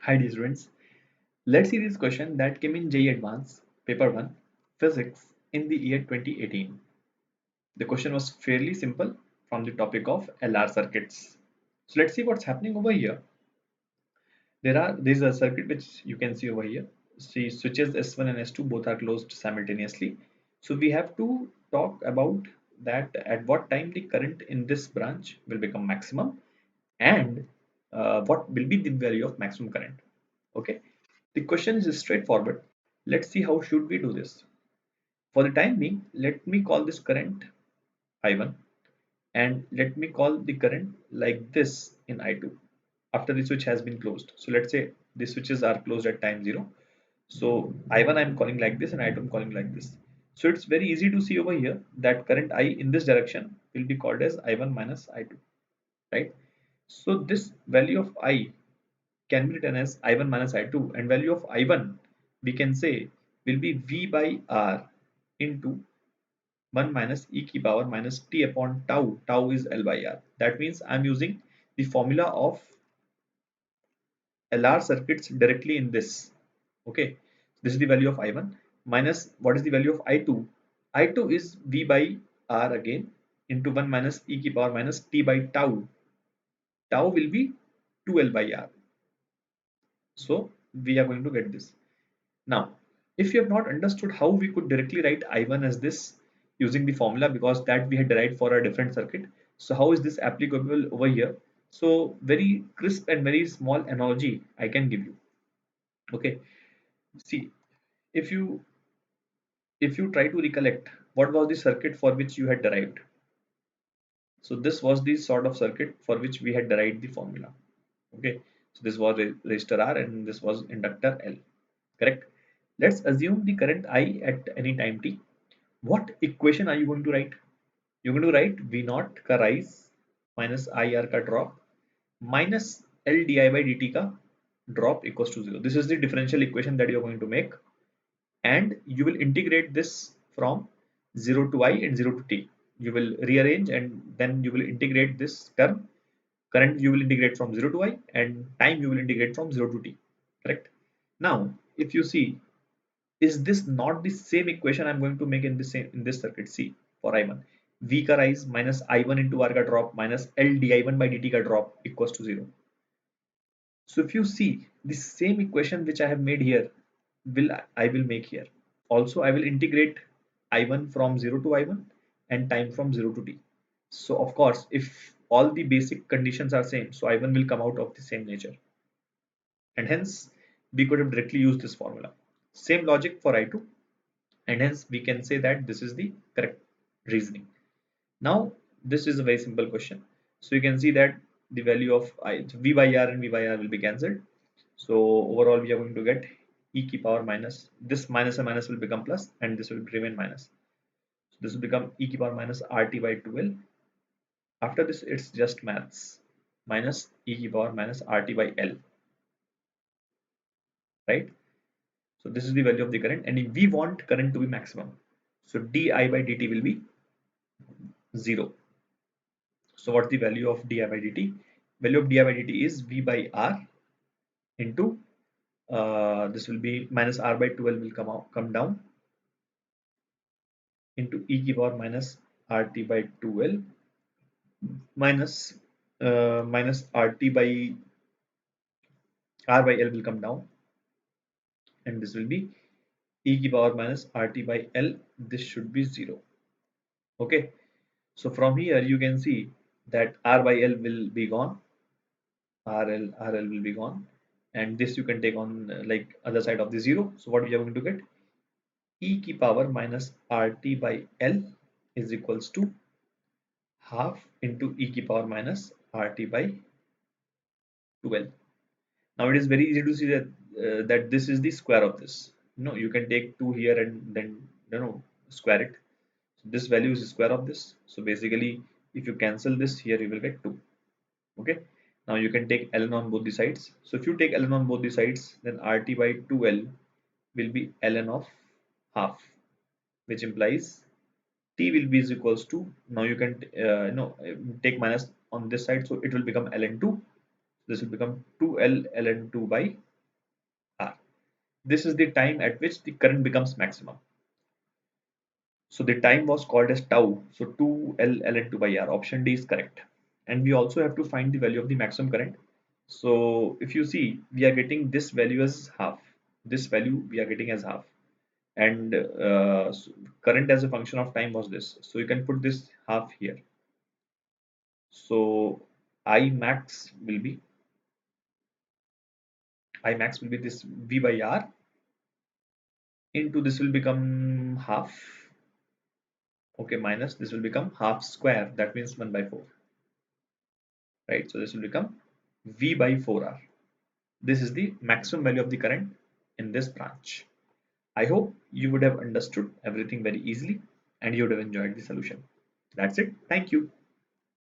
Hi dear students, let's see this question that came in JEE Advanced Paper 1 Physics in the year 2018. The question was fairly simple from the topic of LR circuits. So let's see what's happening over here. There is a circuit which you can see over here. See, switches S1 and S2 both are closed simultaneously. So we have to talk about that at what time the current in this branch will become maximum and what will be the value of maximum current. Okay, the question is straightforward. Let's see how should we do this. For the time being, let me call this current I1 and let me call the current like this in I2 after the switch has been closed. So let's say the switches are closed at time 0. So I1 I'm calling like this and I2 I'm calling like this. So it's very easy to see over here that current I in this direction will be called as I1 minus I2, right? So this value of I can be written as I1 minus I2, and value of I1 we can say will be V by R into 1 minus e की power minus t upon tau. Tau is L by R. That means I'm using the formula of LR circuits directly in this. Okay, this is the value of I1 minus what is the value of I2? I2 is V by R again into 1 minus e की power minus t by tau. Tau will be 2L by R. So we are going to get this. Now, if you have not understood how we could directly write I1 as this using the formula, because that we had derived for a different circuit. So how is this applicable over here? So very crisp and very small analogy I can give you. Okay, see, if you try to recollect what was the circuit for which you had derived. So this was the sort of circuit for which we had derived the formula. Okay, so this was resistor R and this was inductor L. Correct. Let's assume the current I at any time t. What equation are you going to write? You're going to write V naught का rise minus IR का drop minus L di by dt का drop equals to 0. This is the differential equation that you're going to make, and you will integrate this from 0 to I and 0 to t. You will rearrange and then you will integrate this term. Current you will integrate from 0 to I and time you will integrate from 0 to t. Correct? Now, if you see, is this not the same equation I'm going to make in this circuit? C for I1, V का rise minus I1 into R का drop minus L di1 by dt का drop equals to 0. So if you see, the same equation which I have made here I will make here. Also I will integrate I1 from 0 to I1 and time from 0 to t. So of course, if all the basic conditions are same, so I1 will come out of the same nature, and hence we could have directly used this formula. Same logic for I2, and hence we can say that this is the correct reasoning. Now this is a very simple question. So you can see that the value of V by R and V by R will be cancelled. So overall we are going to get e की power minus, this minus and minus will become plus and this will remain minus. So this will become e की power minus RT by 2L. After this it's just maths, minus e की power minus RT by L, right? So this is the value of the current, and if we want current to be maximum, so di by dt will be 0. So what's the value of di by dt? Value of di by dt is V by R into this will be minus R by 12 will come down into e की power minus RT by 2L minus minus RT by R by L will come down, and this will be e की power minus RT by L. This should be 0. Okay, so from here you can see that R by L will be gone, RL will be gone, and this you can take on like other side of the 0. So what we are going to get, e की power minus RT by L is equals to half into e की power minus RT by 12. Now it is very easy to see that that this is the square of this. You can take 2 here and then square it. So this value is the square of this. So basically, if you cancel this here, you will get 2. Okay. Now you can take ln on both the sides. So if you take ln on both the sides, then RT by 2L will be ln of half, which implies T will be is equals to, now you can take minus on this side, so it will become ln 2. This will become 2L ln 2 by This is the time at which the current becomes maximum. So the time was called as tau. So 2L ln 2 by R. Option D is correct. And we also have to find the value of the maximum current. So if you see, we are getting this value as half. This value we are getting as half. And current as a function of time was this. So you can put this half here. So I max will be this V by R into this will become half. Okay, minus this will become half square. That means 1 by 4. Right? So this will become V by 4R. This is the maximum value of the current in this branch. I hope you would have understood everything very easily and you would have enjoyed the solution. That's it. Thank you.